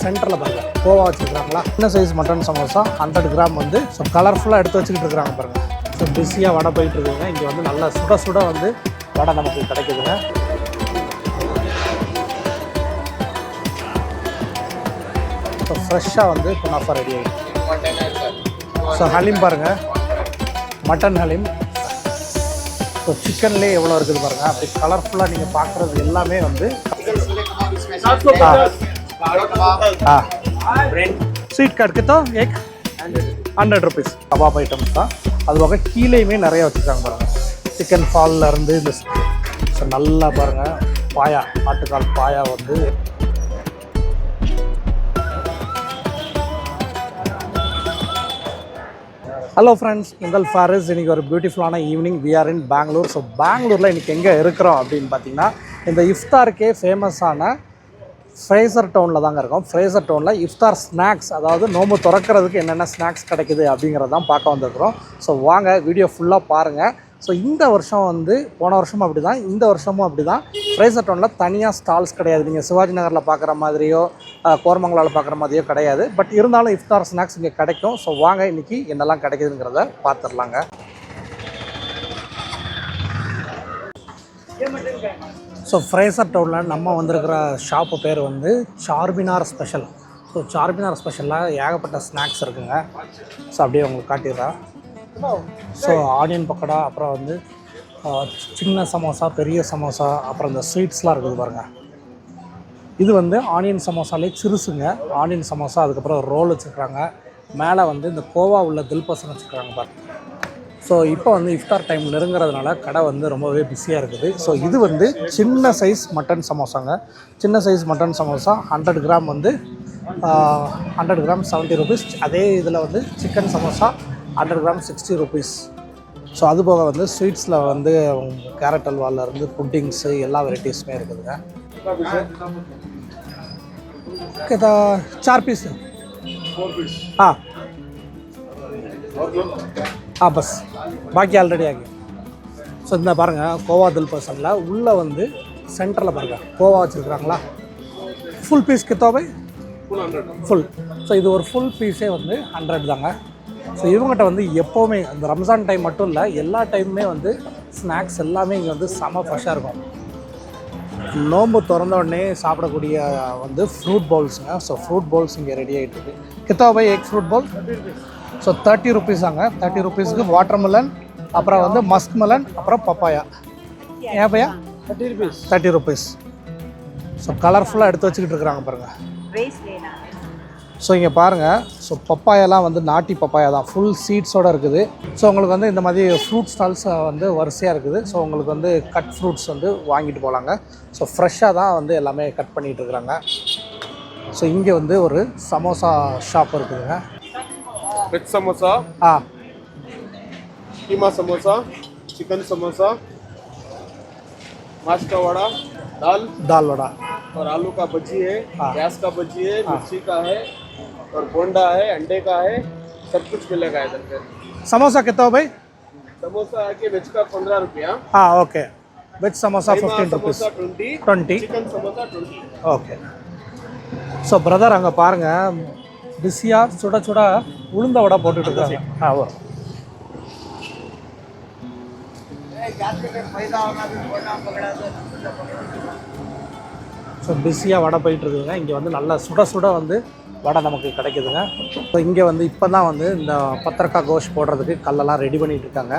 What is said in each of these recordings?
சென்டரில் பாருங்கள் கோவா வச்சுருக்காங்களா. சின்ன சைஸ் மட்டன் சமோசா 100 கிராம் வந்து ஸோ கலர்ஃபுல்லாக எடுத்து வச்சுக்கிட்டு இருக்கிறாங்க பாருங்கள். ஸோ பிஸியாக வடை போயிட்டுருக்குங்க. இங்கே வந்து நல்லா சுட சுட வந்து வடை நமக்கு கிடைக்குதுங்க. ஸோ ஃப்ரெஷ்ஷாக வந்து குனாஃபா ரெடி ஆகிடும். ஸோ ஹலீம் பாருங்கள், மட்டன் ஹலீம். ஸோ சிக்கன்லேயே எவ்வளோ இருக்குது பாருங்கள். அப்படி கலர்ஃபுல்லாக நீங்கள் பார்க்குறது எல்லாமே வந்து ஸ்வீட் கார்டு கிட்ட 100 ருபீஸ் கபாப் ஐட்டம்ஸ் தான். அது போக கீழேயுமே நிறைய வச்சுருக்காங்க பாருங்கள். சிக்கன் ஃபால்ல இருந்து இந்த ஸோ நல்லா பாருங்கள் பாயா, ஆட்டுக்கால் பாயா வந்து ஹலோ ஃப்ரெண்ட்ஸ், உங்கள் ஃபாரிஸ். இன்றைக்கி ஒரு பியூட்டிஃபுல்லான evening. We are in Bangalore. So பெங்களூரில் இன்றைக்கி எங்கே இருக்கிறோம் அப்படின்னு பார்த்தீங்கன்னா, இந்த இஃப்தாருக்கே ஃபேமஸான ஃப்ரேசர் டவுனில் தாங்க இருக்கோம். ஃப்ரேசர் டவுனில் இஃப்தார் ஸ்நாக்ஸ், அதாவது நோம்பு திறக்கிறதுக்கு என்னென்ன ஸ்நாக்ஸ் கிடைக்குது அப்படிங்கிறத தான் பார்க்க வந்திருக்கிறோம். ஸோ வாங்க வீடியோ ஃபுல்லாக பாருங்கள். ஸோ இந்த வருஷம் வந்து போன வருஷமும் அப்படி தான், இந்த வருஷமும் அப்படி தான். ஃப்ரேசர் டவுனில் தனியாக ஸ்டால்ஸ் கிடையாது. நீங்கள் சிவாஜி நகரில் பார்க்குற மாதிரியோ கோரமங்கலாவில் பார்க்குற மாதிரியோ கிடையாது. பட் இருந்தாலும் இஃப்தார் ஸ்நாக்ஸ் இங்கே கிடைக்கும். ஸோ வாங்க இன்றைக்கி என்னெல்லாம் கிடைக்குதுங்கிறத பார்த்துடலாங்க. ஸோ ஃப்ரேசர் டவுனில் நம்ம வந்திருக்கிற ஷாப்பு பேர் வந்து சார்மினார் ஸ்பெஷல். ஸோ சார்மினார் ஸ்பெஷலில் ஏகப்பட்ட ஸ்நாக்ஸ் இருக்குங்க. ஸோ அப்படியே உங்களுக்கு காட்டிடுறேன். ஸோ ஆனியன் பக்கோடா, அப்புறம் வந்து சின்ன சமோசா, பெரிய சமோசா, அப்புறம் இந்த ஸ்வீட்ஸ்லாம் இருக்குது பாருங்கள். இது வந்து ஆனியன் சமோசாலே சிறுசுங்க. ஆனியன் சமோசா, அதுக்கப்புறம் ரோல் வச்சுருக்காங்க. மேலே வந்து இந்த கோவா உள்ள தில்பசன் வச்சுருக்காங்க பாருங்கள். ஸோ இப்போ வந்து இஃப்தார் டைம் நெருங்கிறதுனால கடை வந்து ரொம்பவே பிஸியாக இருக்குது. ஸோ இது வந்து சின்ன சைஸ் மட்டன் சமோசாங்க. சின்ன சைஸ் மட்டன் சமோசா 100 கிராம் வந்து 100 கிராம் 70 ருபீஸ். அதே இதில் வந்து chicken samosa 100 gram 60 rupees. So அது போக வந்து ஸ்வீட்ஸில் வந்து கேரட் அல்வாலேருந்து புட்டிங்ஸு எல்லா வெரைட்டிஸுமே இருக்குதுங்க. கிட்ட 4 पीस हाँ हाँ बस बाकी ஆல்ரெடி ஆகி. ஸோ இந்த பாருங்கள் கோவா தில்பசனில் உள்ளே வந்து சென்டரில் பாருங்கள் கோவா வச்சுருக்குறாங்களா. ஃபுல் பீஸ் கித்தாவே ஃபுல். ஸோ இது ஒரு ஃபுல் பீஸே வந்து 100 தாங்க. ஸோ இவங்ககிட்ட வந்து எப்போவுமே அந்த ரம்ஜான் டைம் மட்டும் இல்லை, எல்லா டைமுமே வந்து ஸ்நாக்ஸ் எல்லாமே இங்கே வந்து செம ஃப்ரெஷ்ஷாக இருக்கும். நோம்பு திறந்த உடனே சாப்பிடக்கூடிய வந்து ஃப்ரூட் பவுல்ஸுங்க. ஸோ ஃப்ரூட் பவுல்ஸ் இங்கே ரெடி ஆகிட்டு இருக்கு. கித்தாவே எக் ஃப்ரூட் பவுல் ஸோ 30 ருபீஸாங்க. 30 ருபீஸுக்கு வாட்டர் மெலன், அப்புறம் வந்து மஸ்க் மெலன், அப்புறம் பப்பாயா. ஏன் பையா 30 ருபீஸ். ஸோ கலர்ஃபுல்லாக எடுத்து வச்சுக்கிட்டு இருக்கிறாங்க பாருங்கள். ஸோ இங்கே பாருங்கள். ஸோ பப்பாயாலாம் வந்து நாட்டி பப்பாயா தான், ஃபுல் சீட்ஸோடு இருக்குது. ஸோ உங்களுக்கு வந்து இந்த மாதிரி ஃப்ரூட் ஸ்டால்ஸ் வந்து வரிசையாக இருக்குது. ஸோ உங்களுக்கு வந்து கட் ஃப்ரூட்ஸ் வந்து வாங்கிட்டு போகலாங்க. ஸோ ஃப்ரெஷ்ஷாக தான் வந்து எல்லாமே கட் பண்ணிகிட்டு இருக்கிறாங்க. ஸோ இங்கே வந்து ஒரு சமோசா ஷாப் இருக்குதுங்க. வெஜ் சமோசா, कीमा समोसा, चिकन समोसा, माछ का वड़ा, दाल वड़ा और आलू का भजी है, प्याज का भजी है, मिर्ची का है और बोंडा है, अंडे का है, सब कुछ मिलेगा इधर पे। समोसा कितना हो भाई? समोसा आके वेज का 15 रुपया। हाँ okay. Veg samosa 15 rupees. 20. Chicken samosa 20. Okay. So brother அங்கே பாருங்கள், பிஸியாக சுட சுட உளுந்த வடை போட்டுட்ருக்காங்க. வரும். ஸோ பிஸியாக வடை போயிட்டுருக்குதுங்க. இங்கே வந்து நல்லா சுட சுட வந்து வடை நமக்கு கிடைக்குதுங்க. ஸோ இங்கே வந்து இப்போ தான் வந்து இந்த பத்திரக்கா கோஷ் போடுறதுக்கு கல்லெல்லாம் ரெடி பண்ணிகிட்டு இருக்காங்க.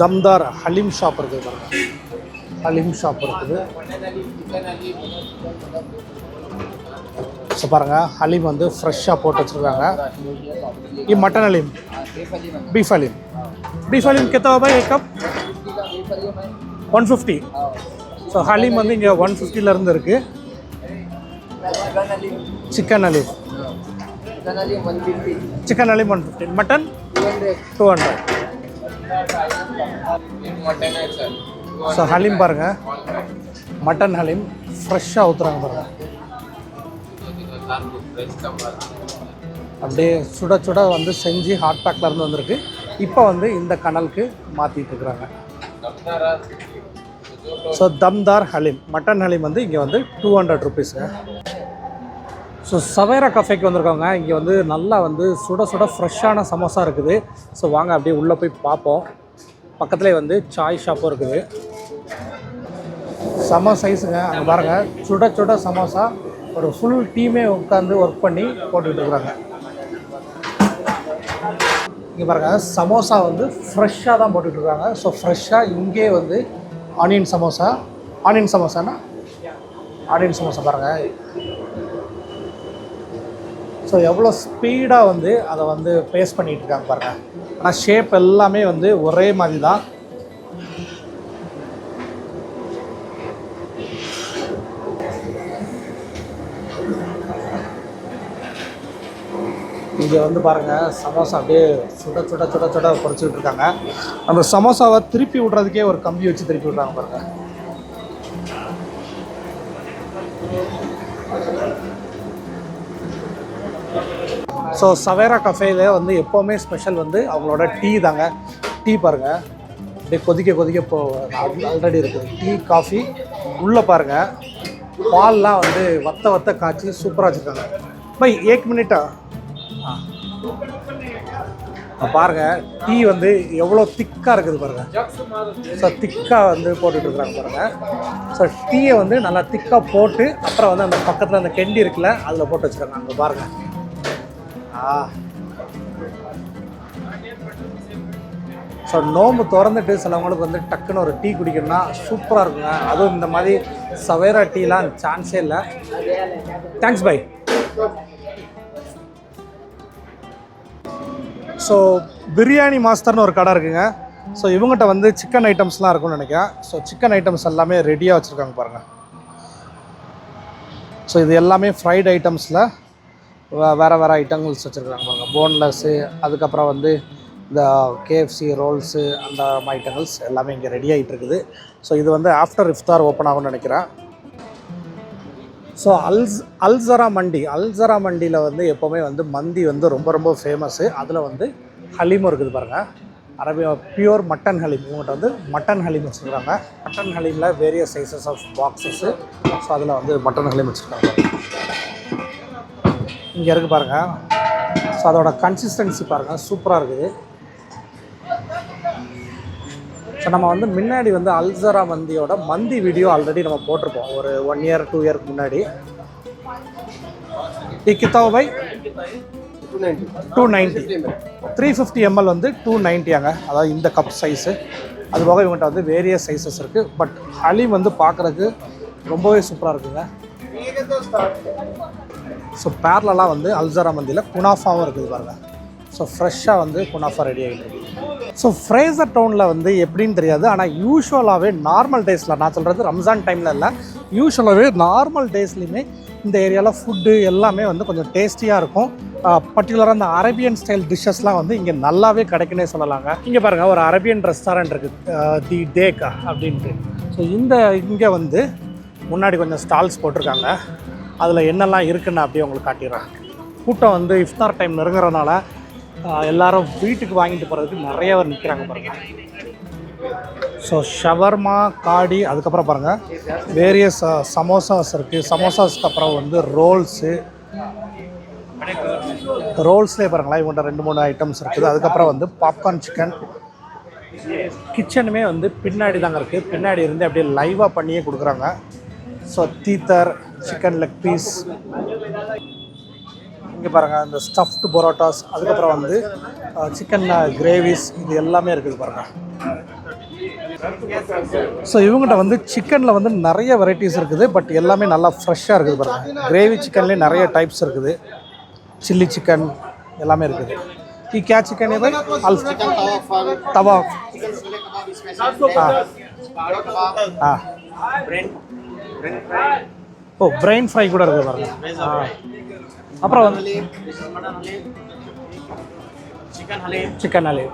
தம்தார் ஹலீம் ஷாப் இருக்குது பாருங்கள். ஹலீம் ஷாப் இருக்குது. ஸோ பாருங்கள், ஹலீம் வந்து ஃப்ரெஷ்ஷாக போட்டு வச்சுருக்காங்க. ये mutton haleem, beef haleem. Beef haleem कितना होगा एक कप? 150. ஸோ ஹலீம் வந்து இங்கே 150லேருந்து இருக்குது. Chicken Haleem 150. Mutton 200. So Haleem பாருங்கள், மட்டன் ஹலீம் ஃப்ரெஷ்ஷாக ஊற்றுறாங்க பாருங்கள். அப்படியே சுட சுட வந்து செஞ்சு ஹாட் பேக்லேருந்து வந்திருக்கு. இப்போ வந்து இந்த கனலுக்கு மாற்றிட்டு இருக்கிறாங்க. ஸோ தம்தார் ஹலீம், மட்டன் ஹலீம் வந்து இங்கே வந்து 200 ருபீஸுங்க. ஸோ சவேரா கஃபேக்கு வந்திருக்கோங்க. இங்கே வந்து நல்லா வந்து சுட சுட ஃப்ரெஷ்ஷான சமோசா இருக்குது. ஸோ வாங்க அப்படியே உள்ளே போய் பார்ப்போம். பக்கத்துலேயே வந்து சாய் ஷாப்பும் இருக்குது. செம சைஸுங்க. அங்கே பாருங்கள், சுட சுட சமோசா ஒரு ஃபுல் டீமே உட்காந்து ஒர்க் பண்ணி போட்டுக்கிட்டு இருக்கிறாங்க. இங்கே பாருங்கள், சமோசா வந்து ஃப்ரெஷ்ஷாக தான் போட்டுட்ருக்காங்க. ஸோ ஃப்ரெஷ்ஷாக இங்கே வந்து ஆனியன் சமோசானா ஆனியன் சமோசா பாருங்கள். ஸோ எவ்வளோ ஸ்பீடாக வந்து அதை வந்து பேஸ்ட் பண்ணிகிட்டு இருக்காங்க பாருங்கள். ஆனால் ஷேப் எல்லாமே வந்து ஒரே மாதிரி தான். இங்கே வந்து பாருங்கள், சமோசா அப்படியே சுட சுட சுட சுட பொரிச்சுக்கிட்டு இருக்காங்க. அந்த சமோசாவை திருப்பி விட்றதுக்கே ஒரு கம்பி வச்சு திருப்பி விட்றாங்க பாருங்கள். ஸோ சவேரா கஃபேல வந்து எப்போவுமே ஸ்பெஷல் வந்து அவங்களோட டீ தாங்க. டீ பாருங்கள், அப்படியே கொதிக்க கொதிக்க ஆல்ரெடி இருக்குது டீ காஃபி. உள்ளே பாருங்கள், பால்லாம் வந்து வத்த காய்ச்சி சூப்பராக வச்சுருக்காங்க. பை 1 மினிட்டா பாருங்கள், டீ வந்து எவ்வளோ திக்காக இருக்குது பாருங்கள். ஸோ திக்காக வந்து போட்டுட்ருக்குறாங்க பாருங்கள். ஸோ டீயை வந்து நல்லா திக்காக போட்டு அப்புறம் வந்து அந்த பக்கத்தில் அந்த கெண்டி இருக்குல்ல அதில் போட்டு வச்சுருக்காங்க. அங்கே பாருங்கள். ஸோ நோம்பு திறந்துட்டு சிலவங்களுக்கு வந்து டக்குன்னு ஒரு டீ குடிக்கணும்னா சூப்பராக இருக்குங்க. அதுவும் இந்த மாதிரி சவேரா டீலாம் சான்ஸே இல்லை. Thanks bye. ஸோ பிரியாணி மாஸ்டர்னு ஒரு கடை இருக்குங்க. ஸோ இவங்ககிட்ட வந்து சிக்கன் ஐட்டம்ஸ்லாம் இருக்கும்னு நினைக்கிறேன். ஸோ சிக்கன் ஐட்டம்ஸ் எல்லாமே ரெடியாக வச்சுருக்காங்க பாருங்கள். ஸோ இது எல்லாமே ஃப்ரைட் ஐட்டம்ஸில் வேறு ஐட்டங்கள்ஸ் வச்சுருக்காங்க பாருங்கள். போன்லெஸ்ஸு, அதுக்கப்புறம் வந்து இந்த கேஎஃப்சி ரோல்ஸு, அந்த ஐட்டங்கள்ஸ் எல்லாமே இங்கே ரெடி ஆகிட்டு இருக்குது. ஸோ இது வந்து ஆஃப்டர் இஃப்தார் ஓப்பன் ஆகும்னு நினைக்கிறேன். ஸோ அல்சரா மண்டியில் வந்து எப்போவுமே வந்து மந்தி வந்து ரொம்ப ரொம்ப ஃபேமஸ்ஸு. அதில் வந்து ஹலீமும் இருக்குது பாருங்கள். Arabia pure mutton haleem. இவங்கள்ட்ட வந்து மட்டன் ஹலீம் வச்சுருக்காங்க. மட்டன் ஹலீமில் various sizes of boxes. So அதில் வந்து மட்டன் ஹலீம் வச்சுருக்காங்க. இங்கே இருக்குது பாருங்கள். ஸோ அதோட கன்சிஸ்டன்சி பாருங்கள், சூப்பராக இருக்குது. ஸோ நம்ம வந்து முன்னாடி வந்து அல்சரா மந்தியோட மந்தி வீடியோ ஆல்ரெடி நம்ம போட்டிருப்போம் ஒரு 1 இயர் 2 இயருக்கு முன்னாடி. கித்தாவோ பை 290 350 ml வந்து 290ஆங்க. அதாவது இந்த கப் சைஸு. அது போக இவங்கள்ட்ட வந்து வேரியஸ் சைஸஸ் இருக்குது. பட் ஹலீம் வந்து பார்க்குறதுக்கு ரொம்பவே சூப்பராக இருக்குங்க. ஸோ பேரலாம் வந்து அல்சரா மந்தியில் குனாஃபாவும் இருக்குது பாருங்கள். ஸோ ஃப்ரெஷ்ஷாக வந்து குனாஃபா ரெடி ஆகிட்டு. ஸோ ஃப்ரேசர் டவுனில் வந்து எப்படின்னு தெரியாது, ஆனால் யூஸ்வலாகவே நார்மல் டேஸில், நான் சொல்கிறது ரம்ஜான் டைமில் இல்லை, யூஸ்வலாகவே நார்மல் டேஸ்லையுமே இந்த ஏரியாவில் ஃபுட்டு எல்லாமே வந்து கொஞ்சம் டேஸ்டியாக இருக்கும். பர்டிகுலராக அந்த அரேபியன் ஸ்டைல் டிஷ்ஷஸ்லாம் வந்து இங்கே நல்லாவே கிடைக்குன்னே சொல்லலாங்க. இங்கே பாருங்கள், ஒரு அரேபியன் ரெஸ்டாரண்ட் இருக்குது, தி டேக்கா அப்படின்ட்டு. ஸோ இங்கே வந்து முன்னாடி கொஞ்சம் ஸ்டால்ஸ் போட்டிருக்காங்க. அதில் என்னெல்லாம் இருக்குன்னு அப்படியே உங்களுக்கு காட்டிடுறேன். கூட்டம் வந்து இஃப்தார் டைம் நெருங்குறதுனால எல்லாரும் வீட்டுக்கு வாங்கிட்டு போகிறதுக்கு நிறைய பேர் நிற்கிறாங்க பாருங்கள். ஸோ ஷவர்மா, காடி, அதுக்கப்புறம் பாருங்கள் வேரியஸ் சமோசாஸ் இருக்குது. சமோசாஸ்க்கு அப்புறம் வந்து ரோல்ஸ்லேயே பாருங்களா இவங்கள்ட்ட 2-3 ஐட்டம்ஸ் இருக்குது. அதுக்கப்புறம் வந்து பாப்கார்ன் சிக்கன். கிச்சனுமே வந்து பின்னாடி தாங்க இருக்குது. பின்னாடி இருந்து அப்படியே லைவாக பண்ணியே கொடுக்குறாங்க. ஸோ தீத்தர், சிக்கன் லெக் பீஸ், இங்கே பாருங்கள் இந்த ஸ்டஃப்டு பரோட்டாஸ், அதுக்கப்புறம் வந்து சிக்கன் கிரேவிஸ், இது எல்லாமே இருக்குது பாருங்கள். ஸோ இவங்ககிட்ட வந்து சிக்கனில் வந்து நிறைய வெரைட்டிஸ் இருக்குது. பட் எல்லாமே நல்லா ஃப்ரெஷ்ஷாக இருக்குது பாருங்கள். கிரேவி சிக்கன்லேயே நிறைய டைப்ஸ் இருக்குது. சில்லி சிக்கன் எல்லாமே இருக்குது. क्या चिकन है भाई? तवा. हाँ ஓ பிரெயின் ஃப்ரை கூட இருக்குது பாருங்க. அப்புறம் வந்து சிக்கன் ஹலீம்.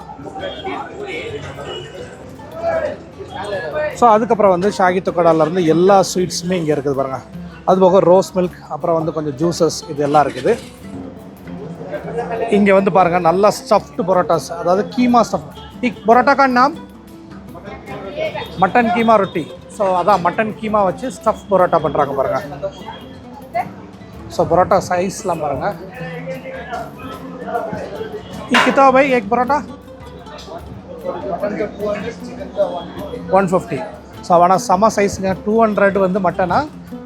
ஸோ அதுக்கப்புறம் வந்து ஷாகி தொக்கடாலேருந்து எல்லா ஸ்வீட்ஸுமே இங்கே இருக்குது பாருங்கள். அது போக ரோஸ் மில்க், அப்புறம் வந்து கொஞ்சம் ஜூஸஸ், இது எல்லாம் இருக்குது. இங்கே வந்து பாருங்கள் நல்லா ஸ்டஃப்டு பரோட்டாஸ், அதாவது கீமா ஸ்டஃப். பரோட்டா का नाम मटन कीमा रोटी ஸோ அதான் மட்டன் கீமா வச்சு ஸ்டஃப் பரோட்டா பண்ணுறாங்க பாருங்கள். ஸோ பரோட்டா சைஸ்லாம் பாருங்கள். कितना भाई एक परोटा 150. ஸோ ஆனால் செம சைஸுங்க. 200 வந்து மட்டனா,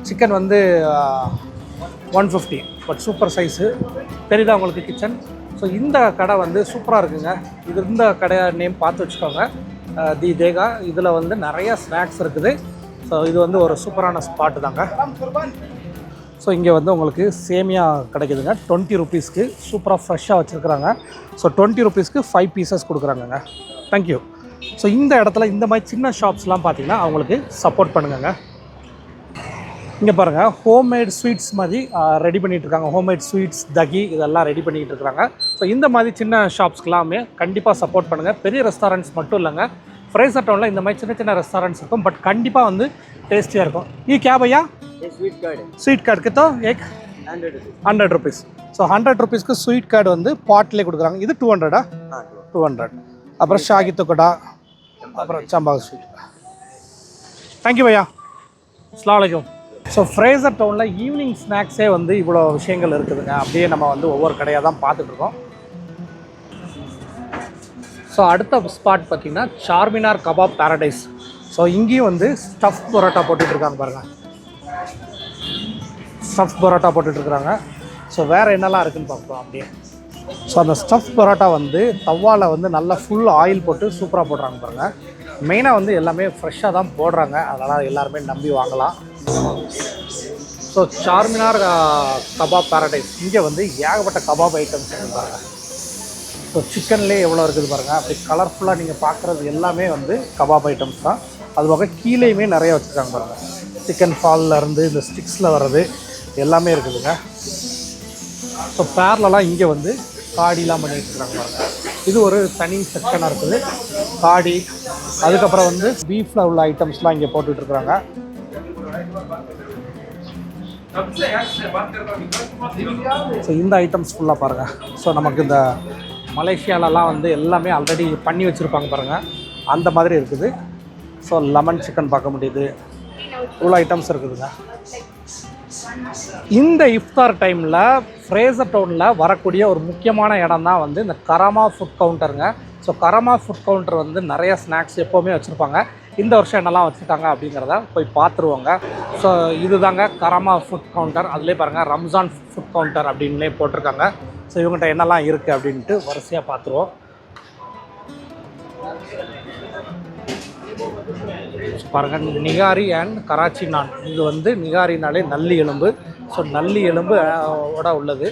சிக்கன் வந்து 150. But super size. தெரியுதா உங்களுக்கு கிச்சன்? ஸோ இந்த கடை வந்து சூப்பராக இருக்குங்க. இந்த கடை நேம் பார்த்து வச்சுக்கோங்க, தி தேகா. இதில் வந்து நிறைய ஸ்நாக்ஸ் இருக்குது. ஸோ இது வந்து ஒரு சூப்பரான ஸ்பாட்டு தாங்க. ஸோ இங்கே வந்து உங்களுக்கு சேமியா கிடைக்குதுங்க 20 ருபீஸ்க்கு. சூப்பராக ஃப்ரெஷ்ஷாக வச்சுருக்குறாங்க. ஸோ 20 ருபீஸ்க்கு 5 பீசஸ் கொடுக்குறாங்கங்க. தேங்க்யூ. ஸோ இந்த இடத்துல இந்த மாதிரி சின்ன ஷாப்ஸ்லாம் பார்த்தீங்கன்னா அவங்களுக்கு சப்போர்ட் பண்ணுங்கங்க. இங்கே பாருங்கள், ஹோம்மேட் ஸ்வீட்ஸ் மாதிரி ரெடி பண்ணிகிட்ருக்காங்க. ஹோம்மேட் ஸ்வீட்ஸ், தகி இதெல்லாம் ரெடி பண்ணிகிட்டு இருக்கிறாங்க. ஸோ இந்த மாதிரி சின்ன ஷாப்ஸ்க்கெல்லாமே கண்டிப்பாக சப்போர்ட் பண்ணுங்கள். பெரிய ரெஸ்டாரண்ட்ஸ் மட்டும் இல்லைங்க, ஃப்ரேசர் டவுனில் இந்த மாதிரி சின்ன சின்ன ரெஸ்டாரண்ட்ஸ் இருக்கும். பட் கண்டிப்பாக வந்து டேஸ்டியாக இருக்கும். क्या भैया स्वीट कार्ड कितना एक 100 रुपीस. ஸோ 100 ருபீஸ்க்கு ஸ்வீட் கார்டு வந்து பாட்லேயே கொடுக்குறாங்க. இது 200. 200. அப்புறம் ஷாகி துக்கடா, அப்புறம் சம்பா ஸ்வீட். தேங்க்யூ பையா. அஸ்ஸலாமு அலைக்கும். ஸோ ஃப்ரேசர் டவுனில் ஈவினிங் ஸ்நாக்ஸே வந்து இவ்வளோ விஷயங்கள் இருக்குதுங்க. அப்படியே நம்ம வந்து ஒவ்வொரு கடையாக தான் பார்த்துட்ருக்கோம். ஸோ அடுத்த ஸ்பாட் பார்த்திங்கன்னா சார்மினார் கபாப் பேரடைஸ். ஸோ இங்கேயும் வந்து ஸ்டஃப் பரோட்டா போட்டுட்ருக்காங்க பாருங்கள். ஸ்டஃப் பரோட்டா போட்டுட்ருக்குறாங்க. ஸோ வேறு என்னெல்லாம் இருக்குதுன்னு பார்ப்போம் அப்படியே. ஸோ அந்த ஸ்டஃப் பரோட்டா வந்து தவாவில் வந்து நல்லா ஃபுல் ஆயில் போட்டு சூப்பராக போடுறாங்க பாருங்கள். மெயினாக வந்து எல்லாமே ஃப்ரெஷ்ஷாக தான் போடுறாங்க, அதனால் எல்லாருமே நம்பி வாங்கலாம். So Charminar kebab paradise. இங்கே வந்து ஏகப்பட்ட கபாப் ஐட்டம்ஸ் இருக்குது பாருங்கள். ஸோ சிக்கன்லேயே எவ்வளோ இருக்குது பாருங்கள். அப்படி கலர்ஃபுல்லாக நீங்கள் பார்க்குறது எல்லாமே வந்து கபாப் ஐட்டம்ஸ் தான். அதுபோக கீழேயுமே நிறைய வச்சுருக்காங்க பாருங்கள். சிக்கன் ஃபால்லேருந்து இந்த ஸ்டிக்ஸில் வர்றது எல்லாமே இருக்குதுங்க. ஸோ பேரலாம் இங்கே வந்து காடிலாம் பண்ணிகிட்டு இருக்காங்க பாருங்கள். இது ஒரு தனி செக்ஷனாக இருக்குது, காடி. அதுக்கப்புறம் வந்து பீஃபில் உள்ள ஐட்டம்ஸ்லாம் இங்கே போட்டுட்ருக்குறாங்க. ஸோ இந்த ஐட்டம்ஸ் ஃபுல்லாக பாருங்கள். ஸோ நமக்கு இந்த மலேசியாலலாம் வந்து எல்லாமே ஆல்ரெடி பண்ணி வச்சுருப்பாங்க பாருங்கள், அந்த மாதிரி இருக்குது. ஸோ லெமன் சிக்கன் பார்க்க முடியுது, இவ்வளோ ஐட்டம்ஸ் இருக்குதுங்க. இந்த இஃப்தார் டைமில் ஃப்ரேசர் டவுனில் வரக்கூடிய ஒரு முக்கியமான இடம் தான் வந்து இந்த கராமா ஃபுட் கவுண்டருங்க. ஸோ கராமா ஃபுட் கவுண்டர் வந்து நிறைய ஸ்நாக்ஸ் எப்போவுமே வச்சுருப்பாங்க. இந்த வருஷம் என்னெல்லாம் வச்சுருக்காங்க அப்படிங்கிறத போய் பார்த்துருவோங்க. ஸோ இது தாங்க கராமா ஃபுட் கவுண்டர். அதிலே பாருங்கள் ரம்ஜான் ஃபுட் கவுண்டர் அப்படின்லே போட்டிருக்காங்க. ஸோ இவங்ககிட்ட என்னெல்லாம் இருக்குது அப்படின்ட்டு வரிசையாக பார்த்துருவோம். பாருங்கள், நிகாரி அண்ட் கராச்சி நான். இது வந்து நிகாரினாலே நல்லி எலும்பு. ஸோ நல்லி எலும்பு ஓட உள்ளது.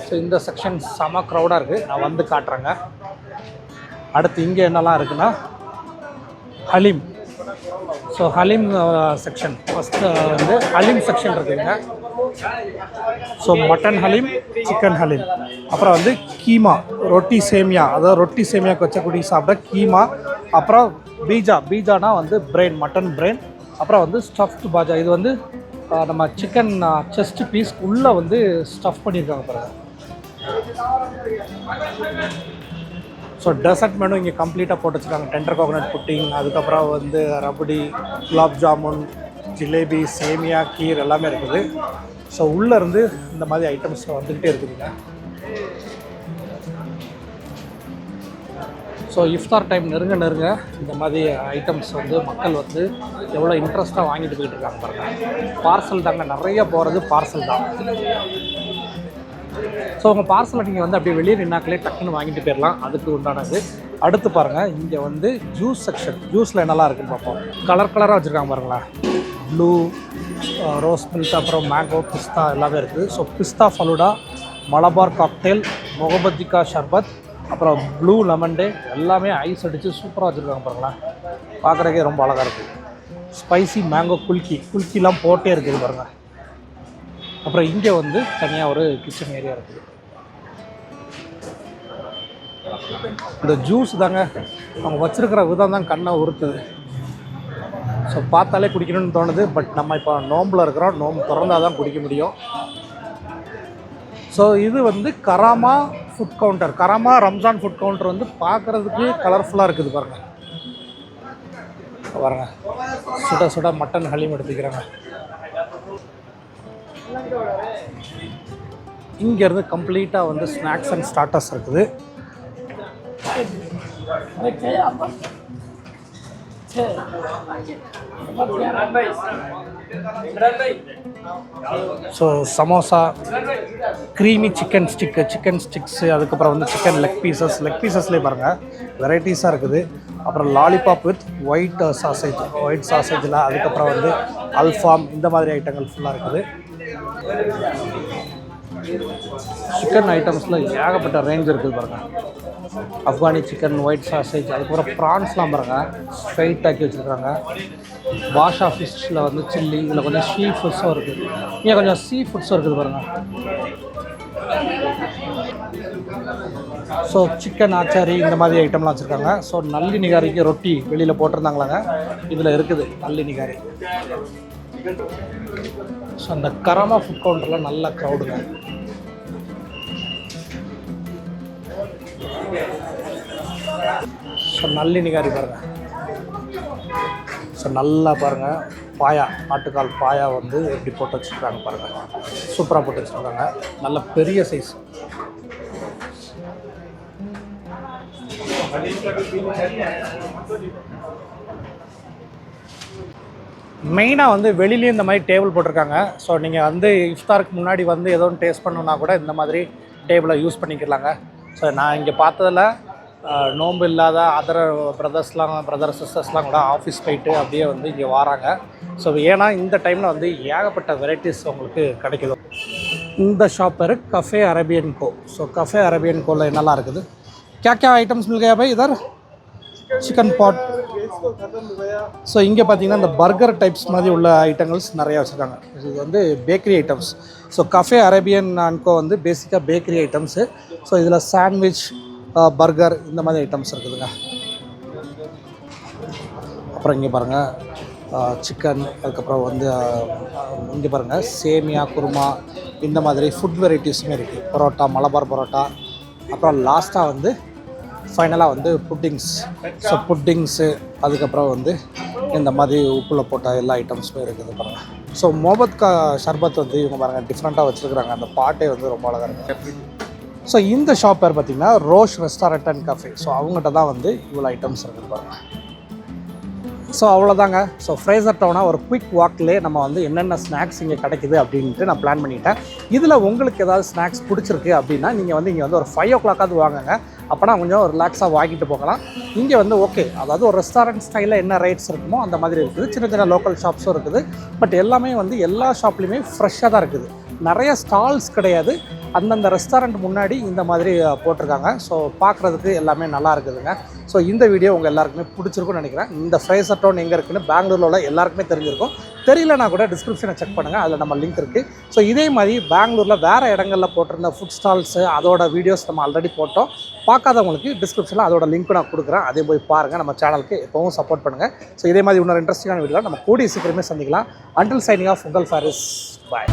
ஸோ இந்த செக்ஷன் செம க்ரௌடாக இருக்குது, நான் வந்து காட்டுறேங்க. அடுத்து இங்கே என்னெல்லாம் இருக்குன்னா Haleem. So Haleem section first வந்து ஹலீம் செக்ஷன் இருக்குதுங்க. So mutton Haleem, chicken Haleem, அப்புறம் வந்து கீமா, ரொட்டி சேமியா, அதாவது ரொட்டி சேமியாவுக்கு வச்சக்கூடிய சாப்பிட கீமா, அப்புறம் பீஜானா வந்து பிரெயின், மட்டன் பிரெயின், அப்புறம் வந்து ஸ்டஃப்டு பாஜா. இது வந்து நம்ம சிக்கன் செஸ்ட் பீஸ் உள்ளே வந்து ஸ்டஃப் பண்ணியிருக்காங்க பாருங்கள். ஸோ டெசர்ட் மெனு இங்கே கம்ப்ளீட்டாக போட்டு வச்சுருக்காங்க. டெண்டர் கோகோனட் புட்டிங், அதுக்கப்புறம் வந்து ரபடி, குலாப் ஜாமுன், ஜிலேபி, சேமியா, கீர் எல்லாமே இருக்குது. ஸோ உள்ளேருந்து இந்த மாதிரி ஐட்டம்ஸ் வந்துக்கிட்டே இருக்குதுங்க. ஸோ இஃப்தார் டைம் நெருங்க இந்த மாதிரி ஐட்டம்ஸ் வந்து மக்கள் வந்து எவ்வளோ இன்ட்ரெஸ்ட்டாக வாங்கிட்டு போயிட்டு இருக்காங்க பாருங்கள். பார்சல் தாங்க நிறைய போகிறது, பார்சல் தான். ஸோ உங்கள் பார்சலை நீங்கள் வந்து அப்படியே வெளியே நின்னாக்களே டக்குன்னு வாங்கிட்டு போயிடலாம், அதுக்கு உண்டானது. அடுத்து பாருங்கள், இங்கே வந்து ஜூஸ் செக்ஷன். ஜூஸில் என்னெல்லாம் இருக்குதுன்னு பார்ப்போம். கலராக வச்சுருக்காங்க பாருங்களேன். ப்ளூ, ரோஸ் மில்க், அப்புறம் மேங்கோ, பிஸ்தா எல்லாமே இருக்குது. ஸோ பிஸ்தா ஃபலூடா, மலபார் காக்டெயில், முகபத்திகா ஷர்பத், அப்புறம் ப்ளூ லெமன் டே எல்லாமே ஐஸ் அடித்து சூப்பராக வச்சுருக்காங்க பாருங்களேன். பார்க்குறக்கே ரொம்ப அழகாக இருக்குது. ஸ்பைசி மேங்கோ குல்கிலாம் போட்டே இருக்குது பாருங்கள். அப்புறம் இங்கே வந்து தனியாக ஒரு கிச்சன் ஏரியா இருக்குது. இந்த ஜூஸ் தாங்க அவங்க வச்சுருக்கிற விதம் தான் கண்ணை உறுத்துது. ஸோ பார்த்தாலே குடிக்கணும்னு தோணுது. பட் நம்ம இப்போ நோம்பில் இருக்கிறோம், நோம்பு திறந்தால் தான் குடிக்க முடியும். ஸோ இது வந்து Karama food counter. Karama Ramzan food counter வந்து பார்க்குறதுக்கு கலர்ஃபுல்லாக இருக்குது பாருங்கள். பாருங்க சுட சுட மட்டன் ஹலீம் எடுத்துக்கிறாங்க. இங்கேருந்து கம்ப்ளீட்டாக வந்து ஸ்நாக்ஸ் அண்ட் ஸ்டார்டர்ஸ் இருக்குது. So samosa, creamy chicken sticks, அதுக்கப்புறம் வந்து சிக்கன் லெக் பீசஸ்லேயே பாருங்கள் வெரைட்டிஸாக இருக்குது. அப்புறம் லாலிபாப் வித் ஒயிட் சாசேஜில், அதுக்கப்புறம் வந்து அல்ஃபாம், இந்த மாதிரி ஐட்டங்கள் ஃபுல்லாக இருக்குது. சிக்கன் ஐட்டம்ஸில் ஏகப்பட்ட ரேஞ்ச் இருக்குது பாருங்கள். அஃப்கானி சிக்கன், ஒயிட் சாசேஜ், அதுக்கப்புறம் ப்ரான்ஸ்லாம் பாருங்கள் ஸ்ட்ரைட் ஆக்கி வச்சுருக்காங்க. பாஷா ஃபிஷ்ஷில் வந்து சில்லி, இதில் கொஞ்சம் சீ ஃபுட்ஸும் இருக்குது. இங்கே கொஞ்சம் சீ ஃபுட்ஸும் இருக்குது பாருங்கள். ஸோ சிக்கன் ஆச்சாரி இந்த மாதிரி ஐட்டம்லாம் வச்சுருக்காங்க. ஸோ நல்லி நிகாரிக்கு ரொட்டி வெளியில் போட்டிருந்தாங்களாங்க, இதில் இருக்குது நல்லி நிகாரி. ஸோ அந்த கரமா ஃபுட் கவுண்டரில் நல்ல க்ரௌடுங்க. ஸோ நல்லி நிகாரி பாருங்கள். ஸோ நல்லா பாருங்கள் பாயா, ஆட்டுக்கால் பாயா வந்து எப்படி போட்டு வச்சுருக்காங்க பாருங்கள். சூப்பராக போட்டு வச்சுருக்காங்க, நல்ல பெரிய சைஸ். மெயினாக வந்து வெளிலேயும் இந்த மாதிரி டேபிள் போட்டிருக்காங்க. ஸோ நீங்கள் வந்து இஃப்தாருக்கு முன்னாடி வந்து ஏதோ ஒன்று டேஸ்ட் பண்ணணுன்னா கூட இந்த மாதிரி டேபிளை யூஸ் பண்ணிக்கலாங்க. ஸோ நான் இங்கே பார்த்ததில் நோன்பு இல்லாத அதர் பிரதர் சிஸ்டர்ஸ்லாம் கூட ஆஃபீஸ் போயிட்டு அப்படியே வந்து இங்கே வராங்க. ஸோ ஏன்னா இந்த டைமில் வந்து ஏகப்பட்ட வெரைட்டிஸ் உங்களுக்கு கிடைக்குது. இந்த ஷாப் பேர் கஃபே அரேபியன் கோ. ஸோ கஃபே அரேபியன் கோவில் என்னெல்லாம் இருக்குது, क्या ஐட்டம்ஸ் मिल गया भाई इधर? சிக்கன் பாட். ஸோ இங்கே பார்த்தீங்கன்னா இந்த பர்கர் டைப்ஸ் மாதிரி உள்ள ஐட்டங்கள்ஸ் நிறையா வச்சுருக்காங்க. இது வந்து bakery items. So cafe Arabian and Co வந்து பேசிக்காக பேக்கரி ஐட்டம்ஸு. ஸோ இதில் சாண்ட்விச், பர்கர் இந்த மாதிரி ஐட்டம்ஸ் இருக்குதுங்க. அப்புறம் இங்கே பாருங்கள் சிக்கன், அதுக்கப்புறம் வந்து இங்கே பாருங்கள் சேமியா, குருமா, இந்த மாதிரி ஃபுட் வெரைட்டிஸுமே இருக்குது. பரோட்டா, மலபார் பரோட்டா, அப்புறம் லாஸ்ட்டாக வந்து ஃபைனலாக வந்து புட்டிங்ஸு, அதுக்கப்புறம் வந்து இந்த மாதிரி உப்புல போட்ட எல்லா ஐட்டம்ஸுமே இருக்குது பாருங்கள். ஸோ மொஹபத் கா ஷர்பத் வந்து இவங்க பாருங்கள் டிஃப்ரெண்ட்டாக வச்சுருக்குறாங்க. அந்த பாட்டே வந்து ரொம்ப அழகாக இருக்குது. ஸோ இந்த ஷாப் பேர் பார்த்திங்கன்னா ரோஷ் ரெஸ்டாரண்ட் அண்ட் கஃபே. ஸோ அவங்ககிட்ட தான் வந்து இவ்வளோ ஐட்டம்ஸ் இருக்குது பாருங்கள். ஸோ அவ்வளோதாங்க. ஸோ ஃப்ரேசர் டவுனாக ஒரு குயிக் வாக்லேயே நம்ம வந்து என்னென்ன ஸ்நாக்ஸ் இங்கே கிடைக்குது அப்படின்ட்டு நான் பிளான் பண்ணிட்டேன். இதில் உங்களுக்கு ஏதாவது ஸ்நாக்ஸ் பிடிச்சிருக்கு அப்படின்னா நீங்கள் வந்து இங்கே வந்து ஒரு 5 o'clock வாங்குங்க. அப்போனா கொஞ்சம் ரிலாக்ஸாக வாங்கிட்டு போகலாம். இங்கே வந்து ஓகே, அதாவது ஒரு ரெஸ்டாரண்ட் ஸ்டைலில் என்ன ரேட்ஸ் இருக்குமோ அந்த மாதிரி இருக்குது. சின்ன சின்ன லோக்கல் ஷாப்ஸும் இருக்குது. பட் எல்லாமே வந்து எல்லா ஷாப்லேயுமே ஃப்ரெஷ்ஷாக தான் இருக்குது. நிறைய ஸ்டால்ஸ் கிடையாது. அந்தந்த ரெஸ்டாரண்ட் முன்னாடி இந்த மாதிரி போட்டிருக்காங்க. ஸோ பார்க்குறதுக்கு எல்லாமே நல்லா இருக்குதுங்க. ஸோ இந்த வீடியோ உங்கள் எல்லாருக்குமே பிடிச்சிருக்குன்னு நினைக்கிறேன். இந்த ஃப்ரேசர் டவுன் எங்கே இருக்குன்னு பெங்களூரில் உள்ள எல்லாருக்குமே தெரிஞ்சிருக்கும். தெரியலனா கூட டிஸ்கிரிப்ஷனை செக் பண்ணுங்கள், அதில் நம்ம லிங்க் இருக்குது. ஸோ இதே மாதிரி பெங்களூரில் வேறு இடங்களில் போட்டிருந்த ஃபுட் ஸ்டால்ஸு அதோட வீடியோஸ் நம்ம ஆல்ரெடி போட்டோம். பார்க்காதவங்களுக்கு டிஸ்கிரிப்ஷனில் அதோட லிங்க் நான் கொடுக்குறேன், அதே போய் பாருங்கள். நம்ம சேனலுக்கு எப்பவும் சப்போர்ட் பண்ணுங்கள். ஸோ இதே மாதிரி இன்னொரு இன்ட்ரெஸ்டிங்கான வீடியோ நம்ம கூடிய சீக்கிரமே சந்திக்கலாம். அன்டில் சைனிங் ஆஃப் உங்கள் ஃபாரிஸ், பாய்.